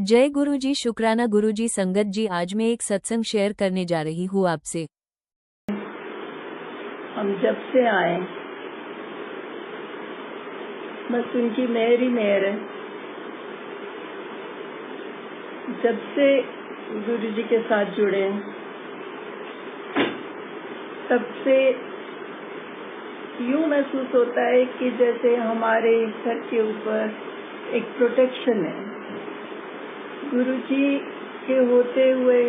जय गुरुजी। शुक्राना गुरुजी। संगत जी, आज मैं एक सत्संग शेयर करने जा रही हूँ आपसे। हम जब से आए बस उनकी मेहर ही मेहर है। जब से गुरु जी के साथ जुड़े तब से यूं महसूस होता है कि जैसे हमारे सर के ऊपर एक प्रोटेक्शन है। गुरु जी के होते हुए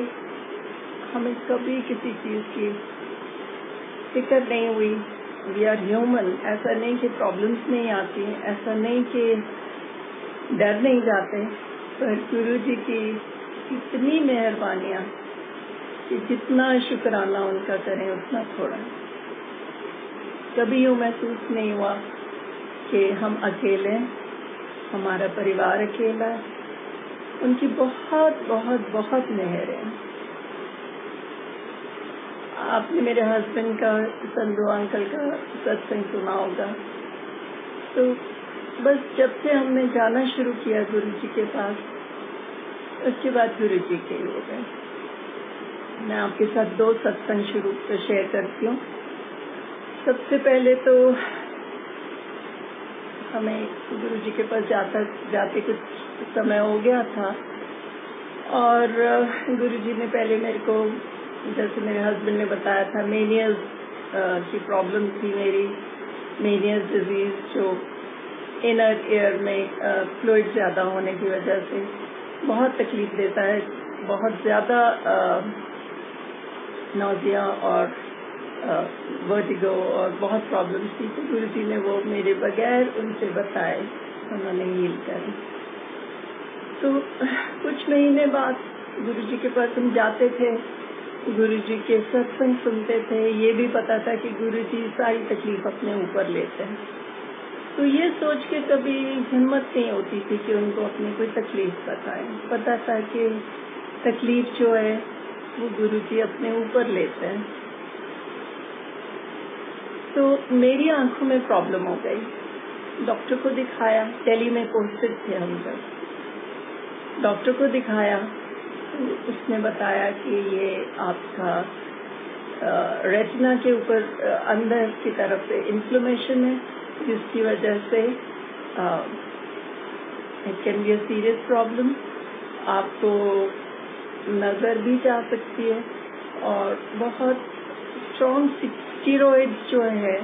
हमें कभी किसी चीज की फिक्र नहीं हुई। We are human. ऐसा नहीं कि प्रॉब्लम्स नहीं आती, ऐसा नहीं कि डर नहीं जाते, पर गुरु जी की इतनी मेहरबानियां कि जितना शुक्राना उनका करें उतना थोड़ा। कभी यूं महसूस नहीं हुआ कि हम अकेले, हमारा परिवार अकेला है। उनकी बहुत बहुत बहुत मेहर है। आपने मेरे हस्बैंड का, संधू अंकल का सत्संग सुना होगा। तो बस जब से हमने जाना शुरू किया गुरु जी के पास, उसके बाद गुरु जी के हो गए। मैं आपके साथ 2 सत्संग शुरू से शेयर करती हूँ। सबसे पहले तो हमें गुरु जी के पास जाते कुछ समय हो गया था और गुरु जी ने पहले मेरे को, जैसे मेरे हस्बैंड ने बताया था, मेनियस की प्रॉब्लम थी। मेरी मेनियस डिजीज जो इनर ईयर में फ्लूइड ज्यादा होने की वजह से बहुत तकलीफ देता है, बहुत ज्यादा नौजिया और वर्टिगो और बहुत प्रॉब्लम्स थी। तो गुरु जी ने वो मेरे बगैर उनसे बताए, उन्होंने हील करे। तो कुछ महीने बाद गुरु जी के पास हम जाते थे, गुरु जी के सत्संग सुनते थे। ये भी पता था कि गुरु जी सारी तकलीफ अपने ऊपर लेते हैं। तो ये सोच के कभी हिम्मत नहीं होती थी कि उनको अपनी कोई तकलीफ बताएं। पता था कि तकलीफ जो है वो गुरु जी अपने ऊपर लेते हैं। तो मेरी आंखों में प्रॉब्लम हो गई। डॉक्टर को दिखाया, दिल्ली में पोस्टेड थे हम जब। डॉक्टर को दिखाया तो उसने बताया कि ये आपका रेटिना के ऊपर अंदर की तरफ से इन्फ्लेमेशन है, जिसकी वजह से it can be a serious problem. आपको नजर भी जा सकती है और बहुत स्ट्रॉन्ग स्टीरॉइड्स जो है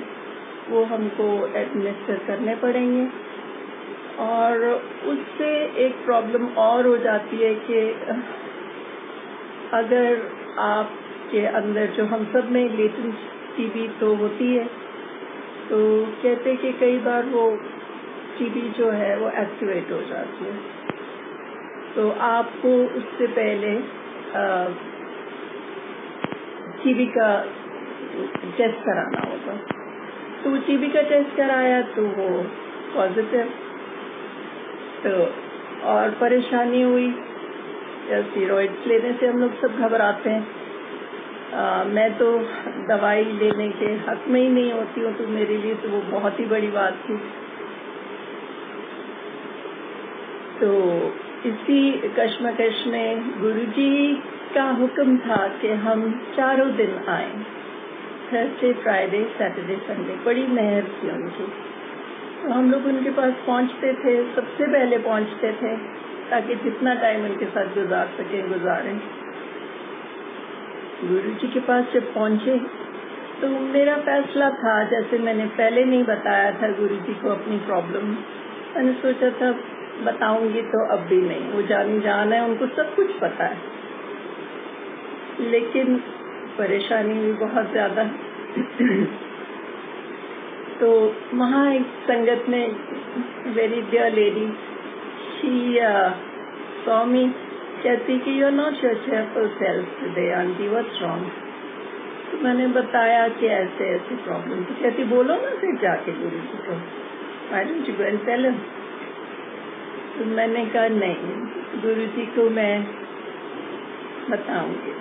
वो हमको एडमिनिस्टर करने पड़ेंगे। और उससे एक प्रॉब्लम और हो जाती है कि अगर आपके अंदर, जो हम सब में लेटेंट टीबी तो होती है, तो कहते कि कई बार वो टीबी जो है वो एक्टिवेट हो जाती है। तो आपको उससे पहले टीबी का टेस्ट कराना होगा। तो वो टीबी का टेस्ट कराया तो वो पॉजिटिव। तो और परेशानी हुई। स्टेरॉइड्स लेने से हम लोग सब घबराते हैं। मैं तो दवाई लेने के हक में ही नहीं होती हूँ, तो मेरे लिए तो वो बहुत ही बड़ी बात थी। तो इसी कश्मकश में गुरुजी का हुक्म था कि हम 4 दिन आए, थर्सडे, फ्राइडे, सैटरडे, संडे। बड़ी मेहर थी उनकी। तो हम लोग उनके पास पहुंचते थे, सबसे पहले पहुंचते थे ताकि जितना टाइम उनके साथ गुजार सकें गुजारें। गुरु जी के पास जब पहुंचे तो मेरा फैसला था, जैसे मैंने पहले नहीं बताया था गुरु जी को अपनी प्रॉब्लम, मैंने सोचा था बताऊंगी तो अब भी नहीं। वो जानी जान है, उनको सब कुछ पता है, लेकिन परेशानी भी बहुत ज्यादा। तो वहाँ एक संगत में very dear lady, she saw me, कहती कि you are not your cheerful self today aunty, what's wrong. तो मैंने बताया कि ऐसे ऐसे प्रॉब्लम। तो कहती बोलो ना फिर जाके गुरु जी को, why don't you go and tell him. तो मैंने कहा नहीं, गुरु जी को मैं बताऊंगी।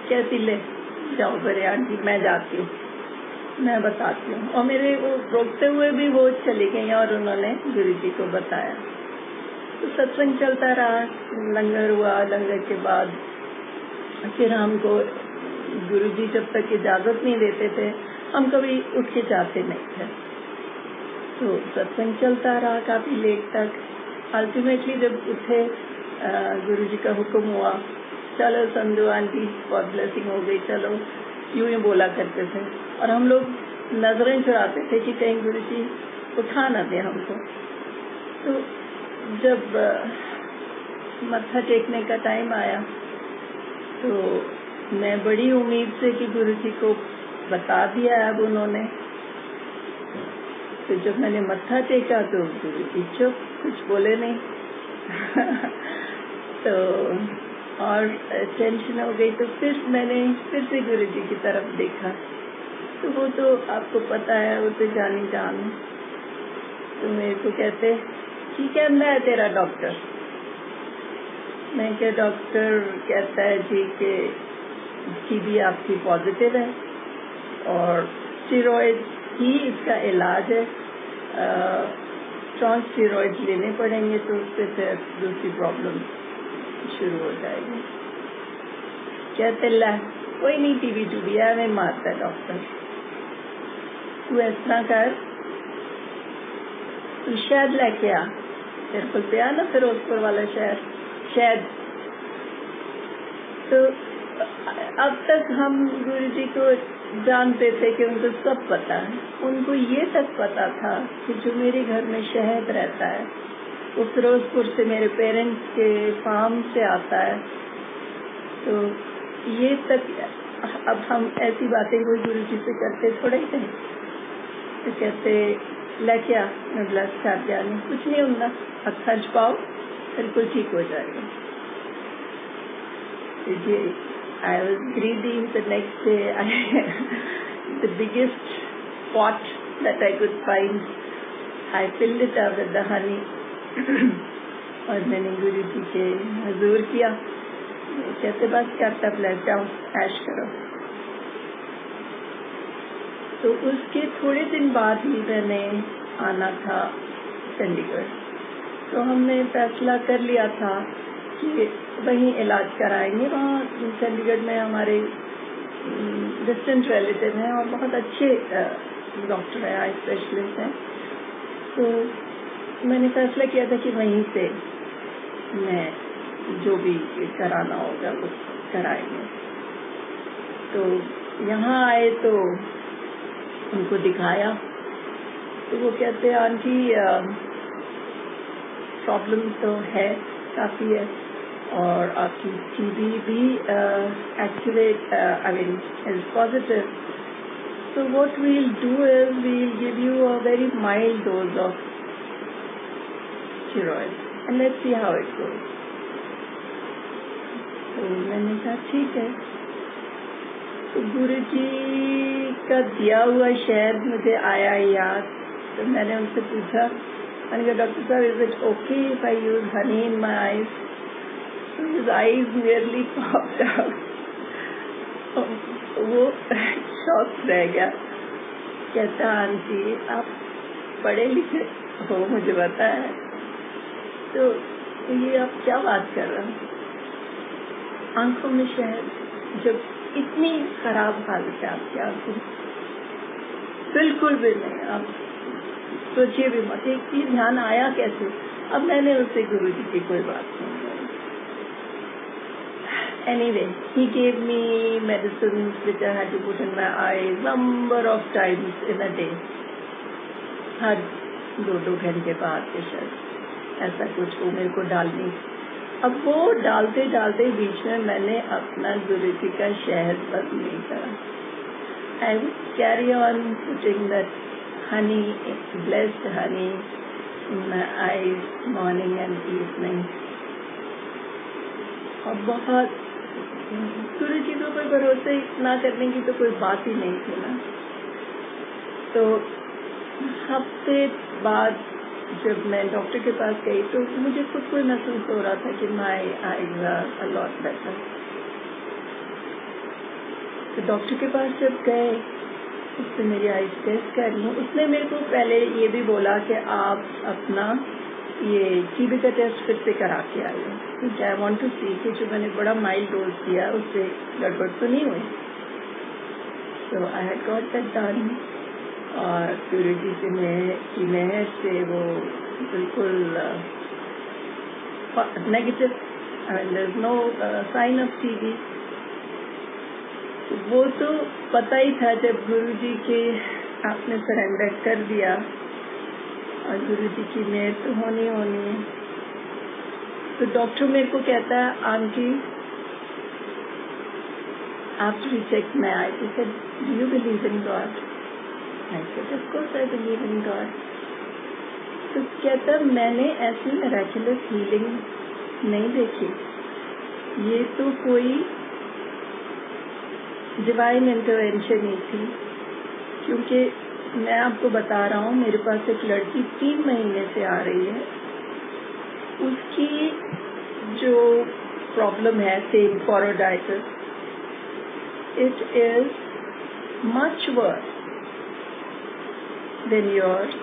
कहती ले जाओ बड़े आंटी, मैं जाती हूँ, मैं बताती हूँ। और मेरे वो रोकते हुए भी वो चली गई और उन्होंने गुरु जी को बताया। तो सत्संग चलता रहा, लंगर हुआ, लंगर के बाद फिर हमको गुरुजी जब तक इजाजत नहीं देते थे हम कभी उठ के जाते नहीं थे। तो सत्संग चलता रहा काफी लेट तक। अल्टीमेटली जब उठे गुरुजी का हुक्म हुआ, चलो संधू आंटी बहुत ब्लेसिंग हो गई, चलो, यूं ही बोला करते थे। और हम लोग नजरें चुराते थे कि कहीं गुरुजी उठा न दे हमको। तो जब मत्था टेकने का टाइम आया तो मैं बड़ी उम्मीद से कि गुरुजी को बता दिया अब उन्होंने। तो जब मैंने मत्था टेका तो गुरुजी चुप, कुछ बोले नहीं। तो और टेंशन हो गई। तो फिर मैंने फिर से गुरुजी की तरफ देखा, तो वो तो आपको पता है, वो तो जानी जान है। तो मेरे को कहते कि कहना है तेरा डॉक्टर? मैं क्या, डॉक्टर कहता है जी कि TB आपकी पॉजिटिव है और स्टेरॉइड ही इसका इलाज है, स्ट्रॉन्ग स्टेरॉइड लेने पड़ेंगे तो उससे फिर दूसरी प्रॉब्लम शुरू हो जाएगी। कहते ला कोई नहीं, TB है, मैं मारता डॉक्टर, तू इस तरह कर, तू शहद लेके आ, तेरे को पिया ना फिरोजपुर वाला शहद। तो अब तक हम गुरुजी को जानते थे कि उनको सब पता है। उनको ये तक पता था कि जो मेरे घर में शहद रहता है वो फिरोजपुर से मेरे पेरेंट्स के फार्म से आता है। तो ये तक अब हम ऐसी बातें कोई गुरुजी से करते थोड़े थे। तो कहते लेके आ, मैं ब्लड कर जाने, कुछ नहीं होगा, अब खर्च पाओ, बिल्कुल ठीक हो जाएगा। I was greedy. The next day, the biggest pot that I could find, I filled it up with the honey. और मैंने गुरु जी के हजूर किया। कहते बस क्या, तब लग जाओ, ऐश करो। तो उसके थोड़े दिन बाद ही मैंने आना था चंडीगढ़। तो हमने फैसला कर लिया था कि वहीं इलाज कराएंगे। वहाँ चंडीगढ़ में हमारे डिस्टेंट रिलेटिव हैं और बहुत अच्छे डॉक्टर हैं, आई स्पेशलिस्ट हैं। तो मैंने फैसला किया था कि वहीं से मैं जो भी कराना होगा वो कराएंगे। तो यहाँ आए तो उनको दिखाया, तो वो कहते आंटी प्रॉब्लम तो है, काफी है, और आपकी TB भी activate I mean is positive. So what we'll do is we'll give you a very mild dose of steroid and let's see how it goes. तो मैंने कहा ठीक है। तो गुरुजी का दिया हुआ शहद मुझे आया याद। तो मैंने उनसे पूछा, मैंने कहा डॉक्टर साहब is it okay if I use Honey in my eyes? His eyes nearly popped out. वो शॉक रह गया। कहता आंटी आप पढ़े लिखे हो, मुझे पता है, तो ये आप क्या बात कर रहे हो? आंखों में शहद, जब इतनी खराब हालत है आपकी आंखों, बिल्कुल भी नहीं, आप सोचिए भी मत। एक चीज ध्यान आया कैसे? अब मैंने उससे गुरुजी की कोई बात नहीं। Anyway, he gave me medicines which I had to put in my eyes number of times in a day. हर 2-2 घंटे बाद के शायद ऐसा कुछ वो मेरे को डालनी। अब वो डालते डालते बीच में मैंने अपना गुरुजी का शहद बंद नहीं करा। I would carry on putting that honey, blessed honey, in my eyes morning and evening. और बहुत गुरुजी को कोई भरोसे ना करने की तो कोई बात ही नहीं थी ना। तो हफ्ते बाद जब मैं डॉक्टर के पास गई तो मुझे खुद को महसूस हो रहा था कि my eyes are a lot better. तो डॉक्टर के पास जब गए, उसने मेरी आईज टेस्ट करनी। उसने मेरे को पहले ये भी बोला कि आप अपना ये टीबी का टेस्ट फिर से करा के आई हूँ, क्योंकि आई वांट टू सी कि जो मैंने बड़ा माइल्ड डोज दिया उससे गड़बड़ तो नहीं हुई। So I had got that done, और प्यूरिटी की मेहर से वो बिल्कुल negative, there is no sign of TB. वो तो पता ही था जब गुरुजी के आपने सरेंडर कर दिया, और गुरुजी की मेहर तो होनी है। तो डॉक्टर मेरे को कहता है, aunty after he check my eye, he said do you believe in God? I said of course I believe in God. तो कहता मैंने ऐसी मिरेकुलस हीलिंग नहीं देखी, ये तो कोई डिवाइन इंटरवेंशन ही थी। क्योंकि मैं आपको बता रहा हूँ, मेरे पास एक लड़की 3 महीने से आ रही है, उसकी जो प्रॉब्लम है same thyroiditis, it is much worse than yours,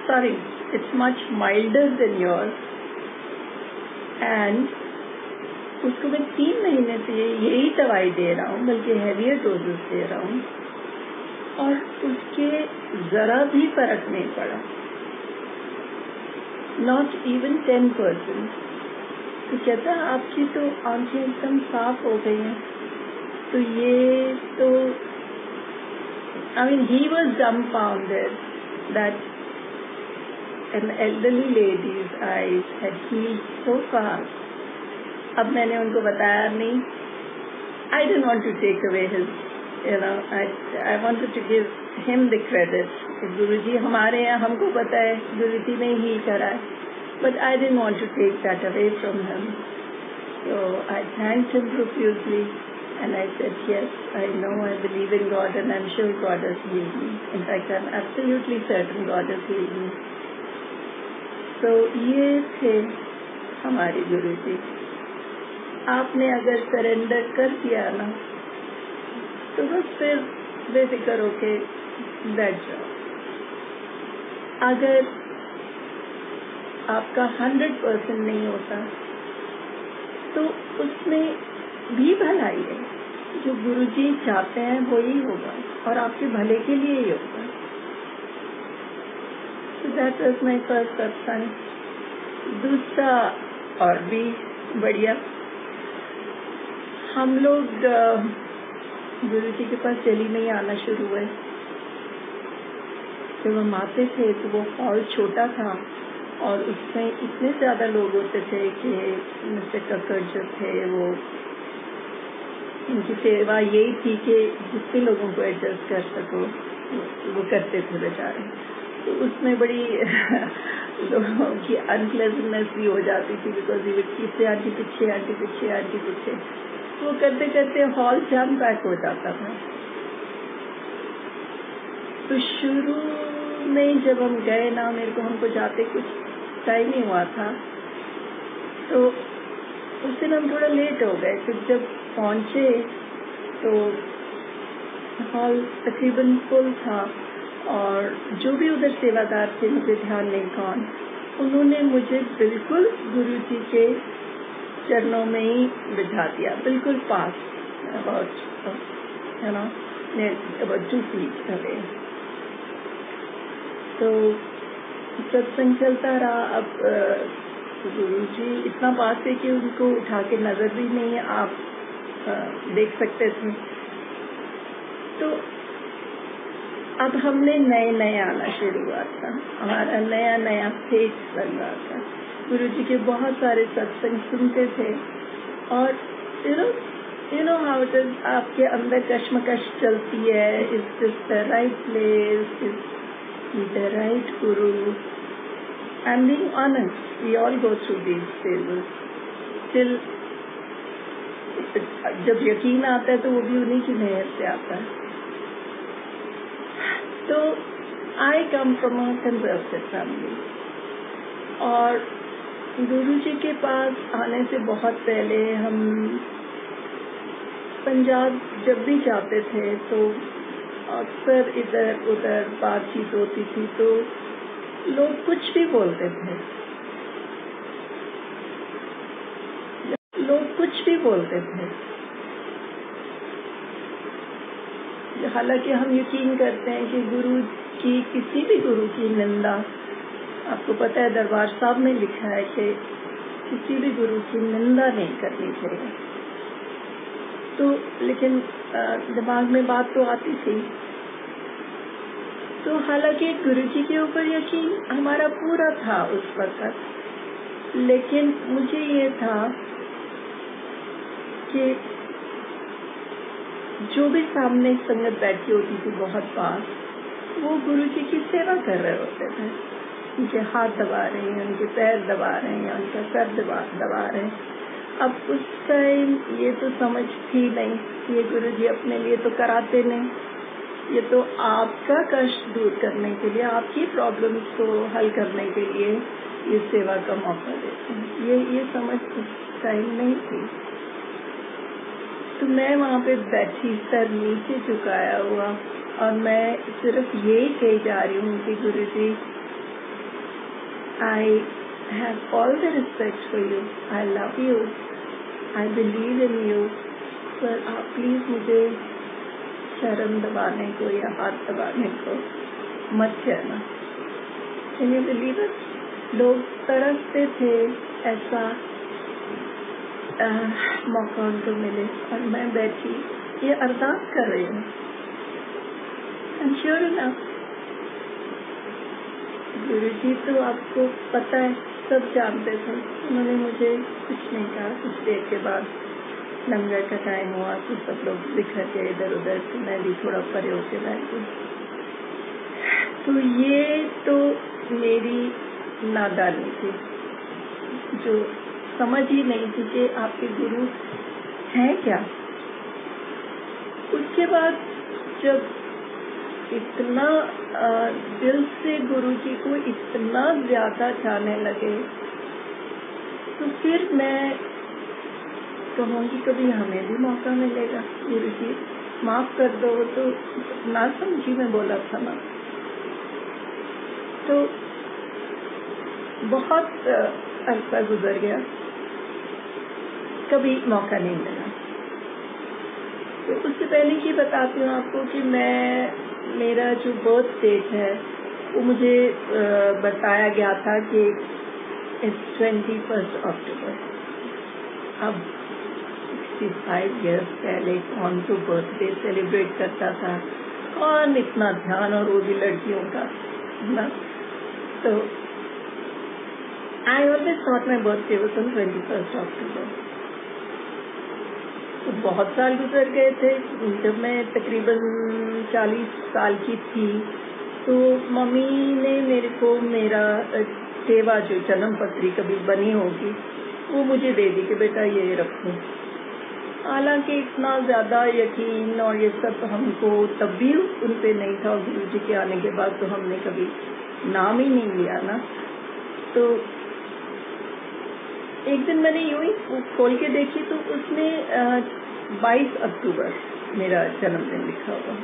sorry it's much milder than yours, and उसको मैं 3 महीने से यही दवाई दे रहा हूँ, बल्कि हैवियर डोजेस दे रहा हूँ, और उसके जरा भी फर्क नहीं पड़ा, नॉट इवन 10%। तो कहता आपकी तो आंखें एकदम साफ हो गई हैं। तो ये तो I mean he was dumbfounded that an elderly lady's eyes had healed so fast. अब मैंने उनको बताया नहीं, I didn't want to take away his, I wanted to give him the credit. गुरुजी हमारे यहाँ हमको पता है गुरुजी ने ही करा है, but I didn't want to take that away from him. So I thanked him profusely, and I said, yes, I know, I believe in God, and I'm sure God has healed me. In fact, I'm absolutely certain God has healed me. So ये थे हमारे गुरुजी। आपने अगर surrender कर दिया ना, तो बस फिर बेफिक्र होके बैठ जाओ। अगर आपका 100% नहीं होता, तो उसमें भी भलाई है। जो गुरुजी चाहते हैं वो ही होगा, और आपके भले के लिए ही होगा। So that was my first सत्संग। दूसरा और भी बढ़िया, हम लोग गुरुजी के पास दिल्ली में ही आना शुरू हुए। जब हम आते थे तो वो हॉल छोटा था, और उसमें इतने ज्यादा लोग होते थे कि मिस्टर कक्कड़ जो थे वो, उनकी सेवा यही थी कि जितने लोगों को एडजस्ट कर सको वो करते थे बेचारे। तो उसमें बड़ी लोगों की अनप्लेजेंटनेस भी हो जाती थी, बिकॉज ये किससे आंटी पीछे, आंटी पीछे, आंटी पीछे, वो करते करते हॉल जाम पैक हो जाता था। तो शुरू में जब हम गए ना, मेरे को हमको जाते कुछ टाइम ही हुआ था, तो उस दिन हम थोड़ा लेट हो गए। तो जब पहुंचे तो हॉल तकरीबन फुल था, और जो भी उधर सेवादार थे, मुझे ध्यान नहीं कौन, उन्होंने मुझे बिल्कुल गुरुजी के चरणों में ही बिठा दिया, बिल्कुल पास, अबाउट 2 feet अवे। तो सत्संग चलता रहा। अब गुरुजी इतना पास है कि उनको उठा के नजर भी नहीं आप देख सकते थे। तो अब हमने नए आना शुरू हुआ था, हमारा नया फेज बन रहा था। गुरुजी के बहुत सारे सत्संग सुनते थे, और you know how it is, आपके अंदर कश्मकश चलती है, is this the right place, is the right guru. I am being honest, we all go through these phases till जब यकीन आता है, तो वो भी उन्हीं की मेहर से आता है। तो I come from a conservative family, और गुरुजी के पास आने से बहुत पहले हम पंजाब जब भी जाते थे तो अक्सर इधर उधर बातचीत होती थी, तो लोग कुछ भी बोलते थे, बोलते थे। हालांकि हम यकीन करते हैं कि गुरु की, किसी भी गुरु की निंदा, आपको पता है दरबार साहब में लिखा है कि किसी भी गुरु की निंदा नहीं करनी चाहिए। तो लेकिन दिमाग में बात तो आती थी। तो हालांकि गुरु जी के ऊपर यकीन हमारा पूरा था उस वक्त, लेकिन मुझे ये था कि जो भी सामने संगत बैठी होती थी बहुत बार, वो गुरु जी की सेवा कर रहे होते थे। उनके हाथ दबा रहे हैं, उनके पैर दबा रहे हैं या उनका सर दबा रहे हैं। अब उस टाइम ये तो समझ थी नहीं, ये गुरु जी अपने लिए तो कराते नहीं, ये तो आपका कष्ट दूर करने के लिए, आपकी प्रॉब्लम्स को हल करने के लिए ये सेवा का मौका देते हैं। ये समझ उस टाइम नहीं थी। तो मैं वहाँ पे बैठी, सर नीचे झुकाया हुआ, और मैं सिर्फ यही कही जा रही हूँ कि Guru ji, I have all the respect for you, I love you, I believe in you, पर आप प्लीज मुझे चरण दबाने को या हाथ दबाने को मत कहना। Can you believe it? लोग तरसते थे ऐसा मौका उनको मिले, और मैं बैठी ये अरदास कर रही हूँ। एंड श्योर इनफ, गुरु जी तो आपको पता है, सब जानते थे। उन्होंने मुझे कुछ नहीं कहा। कुछ देर के बाद लंगर का टाइम हुआ तो सब लोग बिखर गए इधर उधर, तो मैं भी थोड़ा परे होके बैठी। तो ये तो मेरी नादानी थी, जो समझ ही नहीं थी कि आपके गुरु हैं क्या। उसके बाद जब इतना दिल से गुरु जी को इतना ज्यादा जाने लगे, तो फिर मैं कहूँगी कभी हमें भी मौका मिलेगा। गुरु जी माफ कर दो, तो ना समझी में बोला था ना। तो बहुत अरसा गुजर गया, कभी मौका नहीं मिला। तो उससे पहले की बताती हूँ आपको कि मेरा जो बर्थ डेट है वो मुझे बताया गया था कि 21 अक्टूबर। अब 65 इयर्स पहले कौन तो बर्थडे सेलिब्रेट करता था, कौन इतना ध्यान, और वो भी लड़कियों का ना। तो I always thought my birthday was on 21 अक्टूबर। तो बहुत साल गुजर गए थे। जब मैं तकरीबन 40 साल की थी, तो मम्मी ने मेरे को मेरा सेवा जो जन्म पत्री कभी बनी होगी वो मुझे दे दी कि बेटा ये रखो। हालांकि इतना ज्यादा यकीन और ये सब हमको तब भी उन पे नहीं था, और गुरु जी के आने के बाद तो हमने कभी नाम ही नहीं लिया ना। तो एक दिन मैंने यूं ही खोल के देखी तो उसमें 22 अक्टूबर मेरा जन्मदिन लिखा हुआ।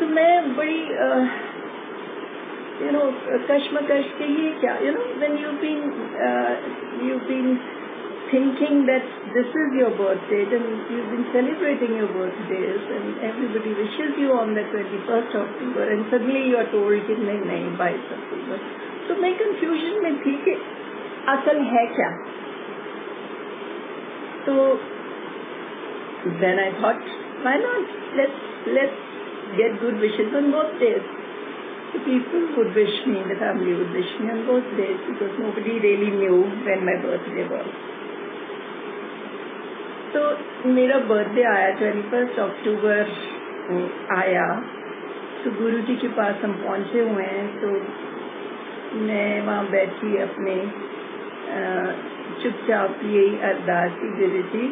तो मैं बड़ी कश्मकश के ये क्या, when you've been thinking that this is your birthday and you've been celebrating your birthdays and everybody wishes you on the 21st October and suddenly you are told कि नहीं 22 अक्टूबर। तो मैं कंफ्यूजन में थी कि असल है क्या। तो then I thought, why not? Let's get good wishes on both days. The people would wish me, the family would wish me on both days because nobody really knew when my birthday was. तो मेरा birthday आया 21 अक्टूबर आया, तो गुरु जी के पास हम पहुंचे हुए हैं। तो मैं वहाँ बैठी अपने चुपचाप यही अरदास की, गुरु जी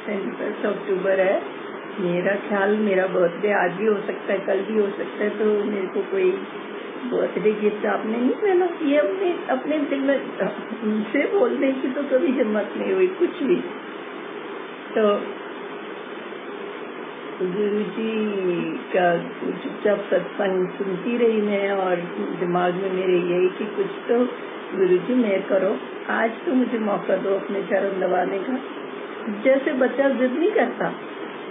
21 अक्टूबर है, मेरा ख्याल मेरा बर्थडे आज भी हो सकता है, कल भी हो सकता है, तो मेरे को कोई बर्थडे गिफ्ट आपने नहीं देना। ये अपने दिल में उनसे बोलने की तो कभी हिम्मत नहीं हुई कुछ भी। तो गुरु जी का चुपचाप सत्संग सुनती रही मैं, और दिमाग में मेरे यही कि कुछ तो गुरुजी मेहर करो, आज तो मुझे मौका दो अपने चरण दबाने का। जैसे बच्चा जिद नहीं करता,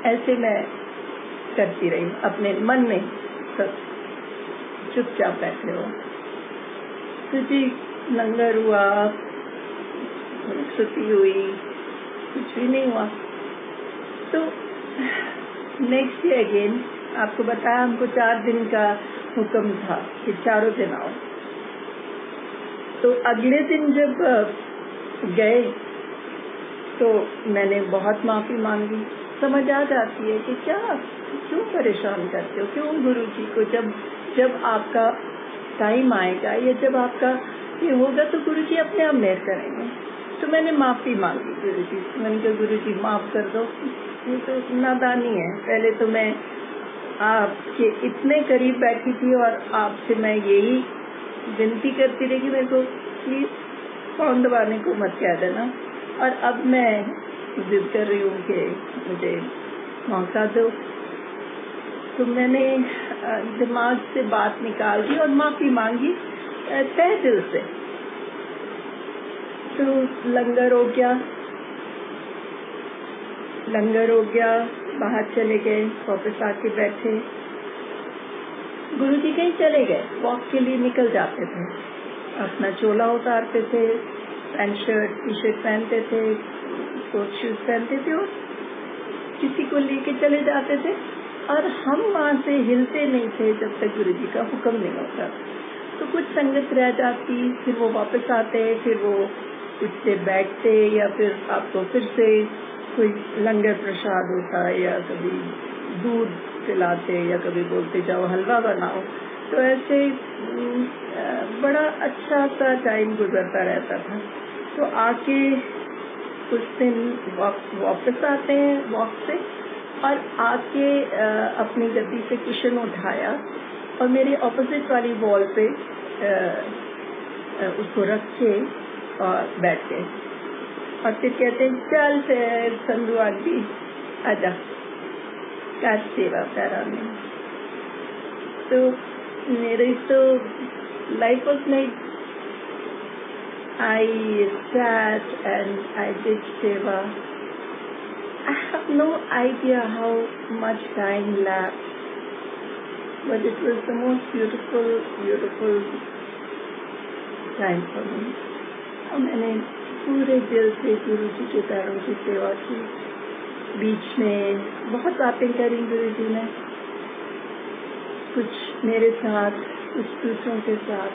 ऐसे मैं करती रही अपने मन में, सब चुपचाप बैठे हो। तो जी लंगर हुआ, छुट्टी हुई, कुछ भी नहीं हुआ। तो नेक्स्ट डे अगेन, आपको बताया हमको 4 दिन का हुक्म था कि चारों दिन आओ। तो अगले दिन जब गए तो मैंने बहुत माफी मांगी। समझ आ जाती है कि क्यों परेशान करते हो, क्यों गुरुजी को, जब आपका टाइम आएगा या जब आपका ये होगा तो गुरुजी अपने आप मेहर करेंगे। तो मैंने माफी मांगी गुरुजी से। मैंने कहा गुरुजी माफ कर दो, ये तो नादानी है। पहले तो मैं आपके इतने करीब बैठी थी और आपसे मैं यही विनती करती रही कि मेरे को प्लीज फोन दबाने को मत कह देना, और अब मैं जिद कर रही हूँ कि मुझे मौका दो। तो मैंने दिमाग से बात निकाल दी और माफी मांगी तहे दिल से। तो लंगर हो गया, बाहर चले गए, वापस आके बैठे। गुरुजी कहीं चले गए, वॉक के लिए निकल जाते थे, अपना चोला उतारते थे, पैंट शर्ट टी शर्ट पहनते थे, स्पोर्ट्स शूज पहनते थे और किसी को लेके चले जाते थे, और हम वहाँ से हिलते नहीं थे जब तक गुरुजी का हुक्म नहीं होता। तो कुछ संगत रह जाती, फिर वो वापस आते, फिर वो कुछ देर बैठते, या फिर आपको फिर से कोई लंगर प्रसाद होता, या कभी दूध पिलाते, या कभी बोलते जाओ हलवा बनाओ। तो ऐसे बड़ा अच्छा सा टाइम गुजरता रहता था। तो आके कुछ दिन वापस आते हैं वॉक से, और आके अपनी गद्दी से कुशन उठाया और मेरे ऑपोजिट वाली वॉल पे उसको रख के और बैठ गए, और फिर कहते हैं चल फिर संधू आंटी आजा, कर सेवा पैरा में। तो मेरी तो life was like I sat and I did seva. I have no idea how much time lapsed, but it was the most beautiful time for me. और मैंने पूरे दिल से गुरु जी के पैरों की सेवा की। बीच में बहुत बातें करी गुरु जी ने, कुछ मेरे साथ, कुछ दूसरों के साथ।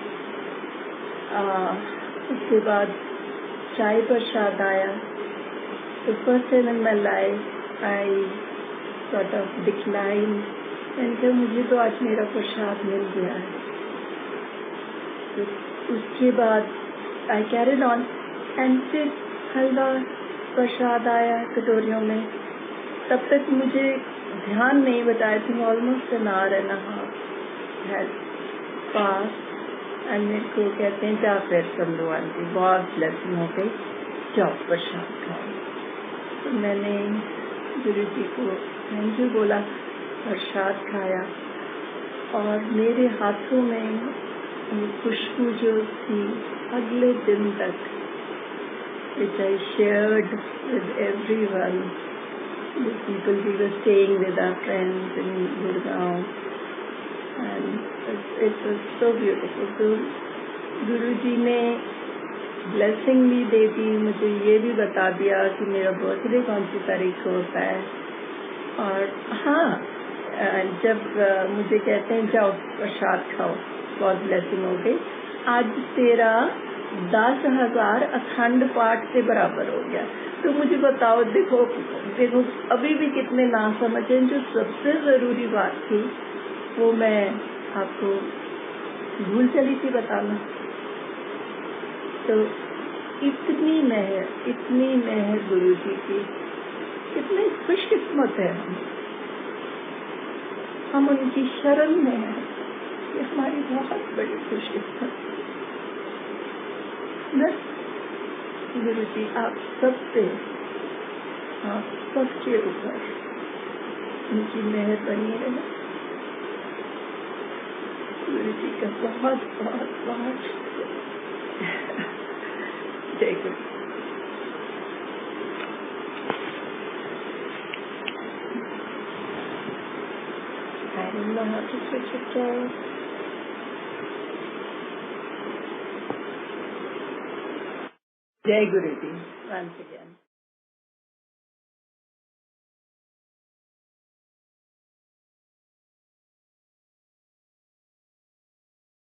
उसके बाद चाय प्रसाद आया। तो first time in my life I sort of decline, मैंने मुझे तो आज मेरा प्रसाद मिल गया है। तो उसके बाद आई कैरिड ऑन, एंड फिर हलवा प्रसाद आया कटोरियों में। तब तक मुझे ध्यान नहीं बताया थी, almost an hour and a half had pass. And मेरे को कहते हैं जा फिर संधू आंटी, बहुत ब्लेसिंग हो गई, जाओ प्रसाद खाओ। तो मैंने गुरु जी को थैंक यू बोला, प्रसाद खाया, और मेरे हाथों में खुशबू जो थी अगले दिन तक, which I shared with everyone, the people we were staying with, our friends in Gurgaon, and it was so beautiful. तो गुरु जी ने ब्लेसिंग भी दे दी, मुझे ये भी बता दिया कि मेरा बर्थडे कौन सी तारीख को होता है। और हाँ, जब मुझे कहते हैं जाओ प्रसाद खाओ, बहुत ब्लेसिंग हो गई, आज तेरा 10,000 अखंड पाठ से बराबर हो गया। तो मुझे बताओ, देखो अभी भी कितने ना समझे। जो सबसे जरूरी बात थी वो मैं आपको भूल चली थी बताना। तो इतनी मेहर गुरु जी की, कितने खुशकिस्मत है हम उनकी शरण में हैं। ये हमारी बहुत बड़ी खुशकिस्मत। बस गुरु जी आप सबके ऊपर उनकी मेहर बनी रहे। गुरु जी का बहुत बहुत बहुत शुक्रिया। जय गुरु। I don't know how to switch it off. Jai Guruji once again.